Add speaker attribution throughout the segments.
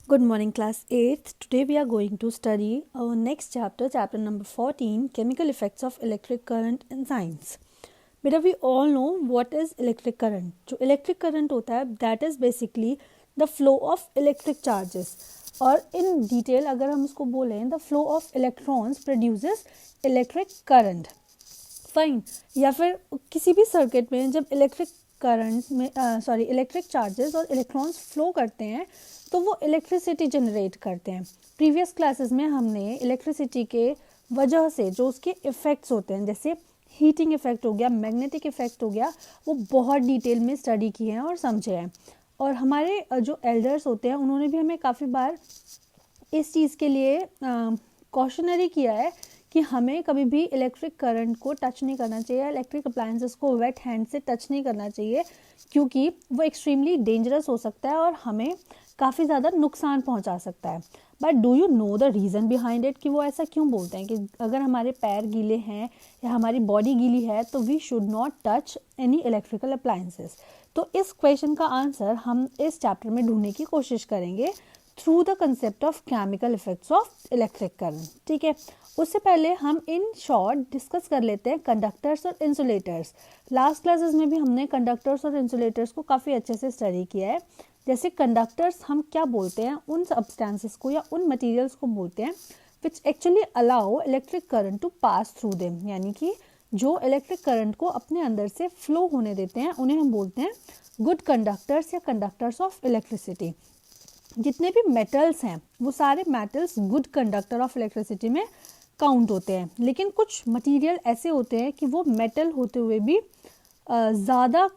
Speaker 1: Good morning, class 8th. Today we are going to study our next chapter, chapter number 14, Chemical Effects of Electric Current in Science. बेटा we all know what is electric current. जो electric current होता है that is basically the flow of electric charges. और in detail अगर हम उसको बोलें the flow of electrons produces electric current. Fine. या फिर किसी भी सर्किट में जब इलेक्ट्रिक करंट में इलेक्ट्रिक चार्जेस और इलेक्ट्रॉन्स फ्लो करते हैं तो वो इलेक्ट्रिसिटी जनरेट करते हैं. प्रीवियस क्लासेस में हमने इलेक्ट्रिसिटी के वजह से जो उसके इफ़ेक्ट्स होते हैं जैसे हीटिंग इफ़ेक्ट हो गया, मैग्नेटिक इफ़ेक्ट हो गया, वो बहुत डिटेल में स्टडी किए हैं और समझे हैं. और हमारे जो एल्डर्स होते हैं उन्होंने भी हमें काफ़ी बार इस चीज़ के लिए कॉशनरी किया है कि हमें कभी भी इलेक्ट्रिक करंट को टच नहीं करना चाहिए, इलेक्ट्रिक अप्लायंसेस को वेट हैंड से टच नहीं करना चाहिए क्योंकि वो एक्सट्रीमली डेंजरस हो सकता है और हमें काफ़ी ज़्यादा नुकसान पहुंचा सकता है. But do you know the reason behind it कि वो ऐसा क्यों बोलते हैं कि अगर हमारे पैर गीले हैं या हमारी बॉडी गीली है तो we should not touch any electrical appliances. तो इस क्वेश्चन का आंसर हम इस चैप्टर में ढूंढने की कोशिश करेंगे through the concept of chemical effects of electric current. ठीक है, उससे पहले हम इन शॉर्ट डिस्कस कर लेते हैं कंडक्टर्स और इंसुलेटर्स. लास्ट क्लासेस में भी हमने कंडक्टर्स और इंसुलेटर्स को काफ़ी अच्छे से स्टडी किया है. जैसे कंडक्टर्स हम क्या बोलते हैं, उन सब्सटेंसेस को या उन मटेरियल्स को बोलते हैं which actually allow electric current to pass through them, यानी कि जो इलेक्ट्रिक करंट को अपने अंदर से फ्लो होने देते हैं उन्हें हम बोलते हैं गुड कंडक्टर्स या कंडक्टर्स ऑफ इलेक्ट्रिसिटी. जितने भी मेटल्स हैं वो सारे metals good conductor of electricity में काउंट होते हैं. लेकिन कुछ मटेरियल ऐसे होते हैं कि वो मेटल होते हुए भी ज़्यादा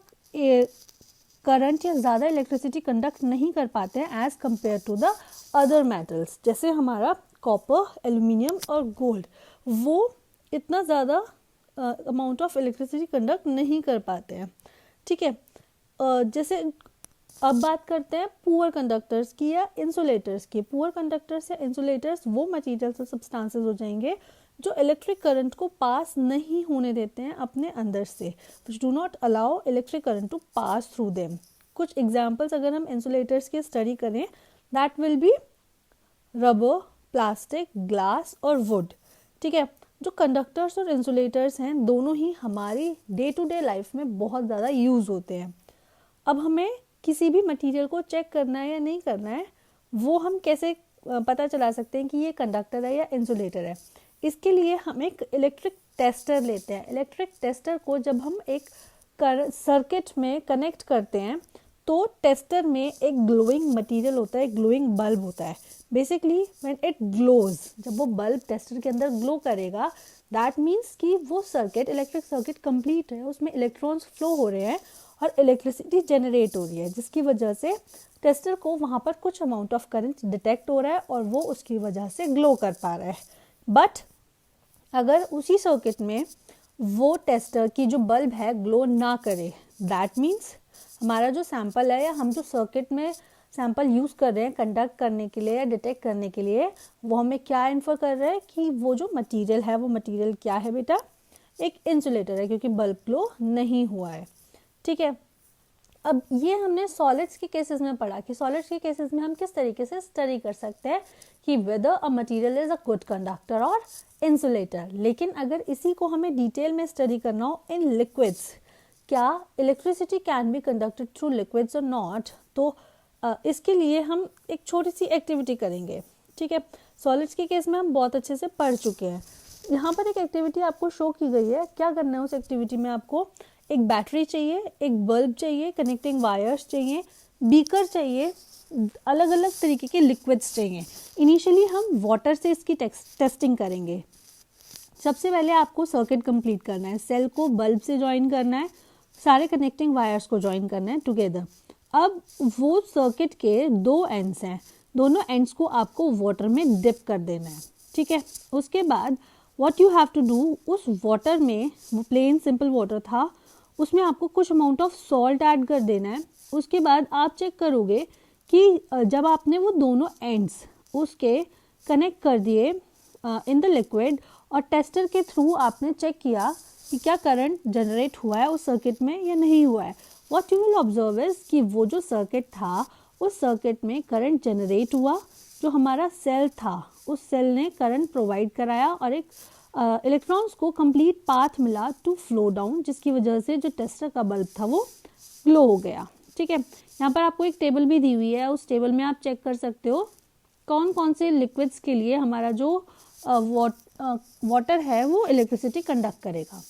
Speaker 1: करंट या ज़्यादा इलेक्ट्रिसिटी कंडक्ट नहीं कर पाते हैं as compare to the other metals. जैसे हमारा कॉपर, एल्यूमिनियम और गोल्ड, वो इतना ज़्यादा अमाउंट ऑफ इलेक्ट्रिसिटी कंडक्ट नहीं कर पाते हैं. ठीक है, जैसे अब बात करते हैं पुअर कंडक्टर्स की या इंसुलेटर्स की. पुअर कंडक्टर्स या इंसुलेटर्स वो मटेरियल्स और सब्सटेंसेस हो जाएंगे जो इलेक्ट्रिक करंट को पास नहीं होने देते हैं अपने अंदर से, which do not allow electric current to pass through them. कुछ एग्जांपल्स अगर हम इंसुलेटर्स की स्टडी करें that will be rubber, plastic, glass और वुड. ठीक है, जो कंडक्टर्स और इंसुलेटर्स हैं दोनों ही हमारी डे टू डे लाइफ में बहुत ज़्यादा यूज़ होते हैं. अब हमें किसी भी मटेरियल को चेक करना है या नहीं करना है वो हम कैसे पता चला सकते हैं कि ये कंडक्टर है या इंसुलेटर है. इसके लिए हम एक इलेक्ट्रिक टेस्टर लेते हैं. इलेक्ट्रिक टेस्टर को जब हम एक सर्किट में कनेक्ट करते हैं तो टेस्टर में एक ग्लोइंग मटेरियल होता है, एक ग्लोइंग बल्ब होता है. बेसिकली व्हेन इट ग्लोज, जब वो बल्ब टेस्टर के अंदर ग्लो करेगा दैट मीन्स कि वो सर्किट, इलेक्ट्रिक सर्किट कंप्लीट है, उसमें इलेक्ट्रॉन्स फ्लो हो रहे हैं और इलेक्ट्रिसिटी जनरेट हो रही है, जिसकी वजह से टेस्टर को वहाँ पर कुछ अमाउंट ऑफ करंट डिटेक्ट हो रहा है और वो उसकी वजह से ग्लो कर पा रहा है. बट अगर उसी सर्किट में वो टेस्टर की जो बल्ब है ग्लो ना करे, दैट मीन्स हमारा जो सैंपल है या हम जो सर्किट में सैंपल यूज़ कर रहे हैं कंडक्ट करने के लिए या डिटेक्ट करने के लिए, वो हमें क्या इन्फर कर रहा है कि वो जो मटेरियल है वो मटेरियल क्या है बेटा, एक इंसुलेटर है क्योंकि बल्ब ग्लो नहीं हुआ है. ठीक है, अब ये हमने सॉलिड्स के केसेस में पढ़ा कि सॉलिड्स के केसेस में हम किस तरीके से स्टडी कर सकते हैं कि weather a material is a good conductor और इंसुलेटर. लेकिन अगर इसी को हमें डिटेल में स्टडी करना हो इन लिक्विड्स, क्या electricity can be conducted through liquids और नॉट, तो इसके लिए हम एक छोटी सी एक्टिविटी करेंगे. ठीक है, सॉलिड्स के केस में हम बहुत अच्छे से पढ़ चुके हैं. यहाँ पर एक एक्टिविटी आपको शो की गई है. क्या करना है उस एक्टिविटी में, आपको एक बैटरी चाहिए, एक बल्ब चाहिए, कनेक्टिंग वायर्स चाहिए, बीकर चाहिए, अलग अलग तरीके के लिक्विड्स चाहिए. इनिशियली हम वाटर से इसकी टेस्टिंग करेंगे. सबसे पहले आपको सर्किट कंप्लीट करना है, सेल को बल्ब से ज्वाइन करना है, सारे कनेक्टिंग वायर्स को ज्वाइन करना है टुगेदर. अब वो सर्किट के दो एंड्स हैं, दोनों एंड्स को आपको वाटर में डिप कर देना है. ठीक है, उसके बाद what you have to do, उस वाटर में, वो प्लेन सिंपल वाटर था, उसमें आपको कुछ अमाउंट ऑफ सॉल्ट ऐड कर देना है. उसके बाद आप चेक करोगे कि जब आपने वो दोनों एंड्स उसके कनेक्ट कर दिए इन द लिक्विड और टेस्टर के थ्रू आपने चेक किया कि क्या करंट जनरेट हुआ है उस सर्किट में या नहीं हुआ है, what you will observe is कि वो जो सर्किट था उस सर्किट में करंट जनरेट हुआ, जो हमारा सेल था उस सेल ने करंट प्रोवाइड कराया और एक इलेक्ट्रॉन्स को कंप्लीट पाथ मिला टू फ्लो डाउन, जिसकी वजह से जो टेस्टर का बल्ब था वो ग्लो हो गया। ठीक है, यहाँ पर आपको एक टेबल भी दी हुई है, उस टेबल में आप चेक कर सकते हो कौन कौन से लिक्विड्स के लिए हमारा जो वाटर है वो इलेक्ट्रिसिटी कंडक्ट करेगा।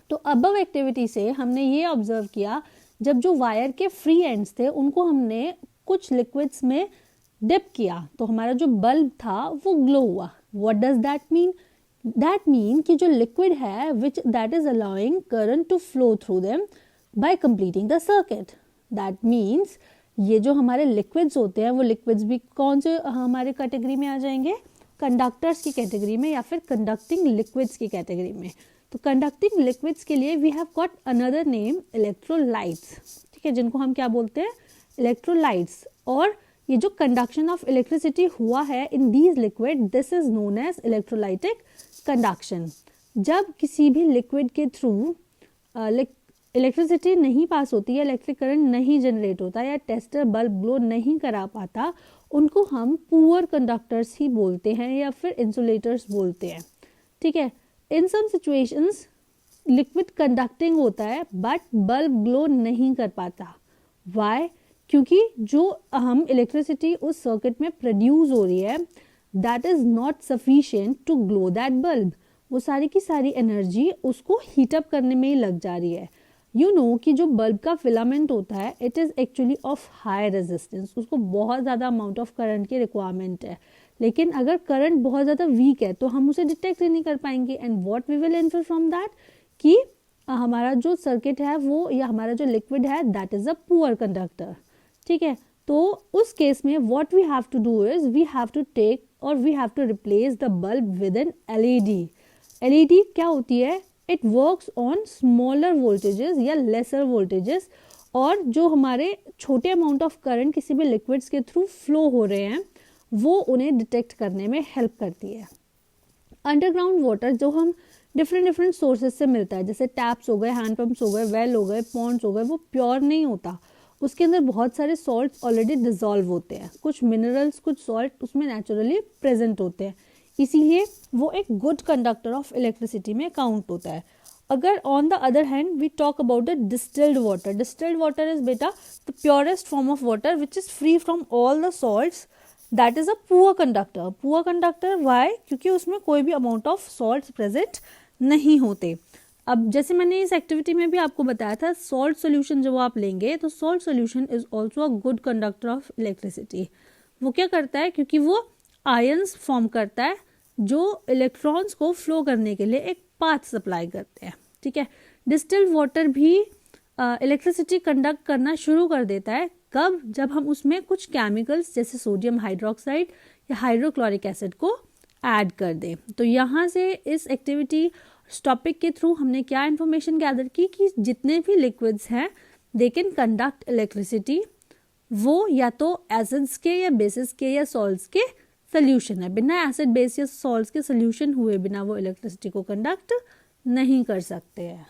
Speaker 1: तो अबव एक्टिविटी से हमने ये ऑब्जर्व किया, जब जो वायर के फ्री एंड्स थे उनको हमने कुछ लिक्विड्स में डिप किया तो हमारा जो बल्ब था वो ग्लो हुआ। What does that mean? That mean कि जो लिक्विड है which that is allowing current to flow through them by completing the circuit. That means ये जो हमारे लिक्विड्स होते हैं वो लिक्विड्स भी कौन से हमारे कैटेगरी में आ जाएंगे? कंडक्टर्स की कैटेगरी में या फिर कंडक्टिंग लिक्विड्स की कैटेगरी में। तो कंडक्टिंग लिक्विड्स के लिए we have got another name electrolytes. ठीक है, जिनको हम क्या बोलते हैं? इलेक्ट्रोलाइट्स। और ये जो कंडक्शन ऑफ इलेक्ट्रिसिटी हुआ है in these liquid, this is known as electrolytic conduction. जब किसी भी लिक्विड के थ्रू इलेक्ट्रिसिटी नहीं पास होती है, इलेक्ट्रिक करंट नहीं जनरेट होता या टेस्टर बल्ब ग्लो नहीं करा पाता, उनको हम पुअर कंडक्टर्स ही बोलते हैं या फिर इंसुलेटर्स बोलते हैं। ठीक है, इन सम सिचुएशंस लिक्विड कंडक्टिंग होता है बट बल्ब ग्लो नहीं कर पाता। व्हाई? क्योंकि जो हम इलेक्ट्रिसिटी उस सर्किट में प्रोड्यूस हो रही है that is not sufficient to glow that bulb. वो सारी की सारी एनर्जी उसको हीटअप करने में ही लग जा रही है। यू नो कि जो बल्ब का फिलामेंट होता है it is actually of high resistance, उसको बहुत ज़्यादा अमाउंट ऑफ करंट की रिक्वायरमेंट है। लेकिन अगर करंट बहुत ज़्यादा वीक है तो हम उसे डिटेक्ट ही नहीं कर पाएंगे। And what we will infer from that कि हमारा जो सर्किट है वो या हमारा जो लिक्विड है that is a poor conductor. ठीक है, तो उस केस में what we have to do is we have to take और we have to replace the bulb with an LED. LED क्या होती है? It works on smaller voltages या लेसर वोल्टेजेस, और जो हमारे छोटे अमाउंट ऑफ करंट किसी भी लिक्विड्स के थ्रू फ्लो हो रहे हैं वो उन्हें डिटेक्ट करने में हेल्प करती है। अंडरग्राउंड वाटर जो हम डिफरेंट सोर्सेज से मिलता है, जैसे टैप्स हो गए, हैंड पंप्स हो गए, वेल हो गए, पॉन्ड्स हो गए, वो प्योर नहीं होता। उसके अंदर बहुत सारे सॉल्ट्स ऑलरेडी डिजॉल्व होते हैं, कुछ मिनरल्स कुछ सॉल्ट उसमें नेचुरली प्रेजेंट होते हैं, इसीलिए वो एक गुड कंडक्टर ऑफ इलेक्ट्रिसिटी में काउंट होता है। अगर on the other hand we talk about the distilled water, distilled water is बेटा the purest form of water which is free from all the salts, that is a poor conductor. Poor conductor why? क्योंकि उसमें कोई भी amount of salts present नहीं होते। अब जैसे मैंने इस एक्टिविटी में भी आपको बताया था, सॉल्ट सोल्यूशन जब आप लेंगे तो salt solution is also a good conductor of electricity. वो क्या करता है? क्योंकि वो आयंस फॉर्म करता है जो इलेक्ट्रॉन्स को फ्लो करने के लिए एक पाथ सप्लाई करते हैं। ठीक है, डिस्टिल्ड वाटर भी इलेक्ट्रिसिटी कंडक्ट करना शुरू कर देता है। कब? जब हम उसमें कुछ केमिकल्स जैसे सोडियम हाइड्रोक्साइड या हाइड्रोक्लोरिक एसिड को ऐड कर दें। तो यहाँ से इस एक्टिविटी टॉपिक के थ्रू हमने क्या इन्फॉर्मेशन गैदर की कि जितने भी लिक्विड्स हैं दे कैन कंडक्ट इलेक्ट्रिसिटी। वो या तो एसिड्स के या बेसिस के या सॉल्ट्स के सोल्यूशन है, बिना एसिड बेस या सॉल्ट्स के सोल्यूशन हुए बिना वो इलेक्ट्रिसिटी को कंडक्ट नहीं कर सकते हैं।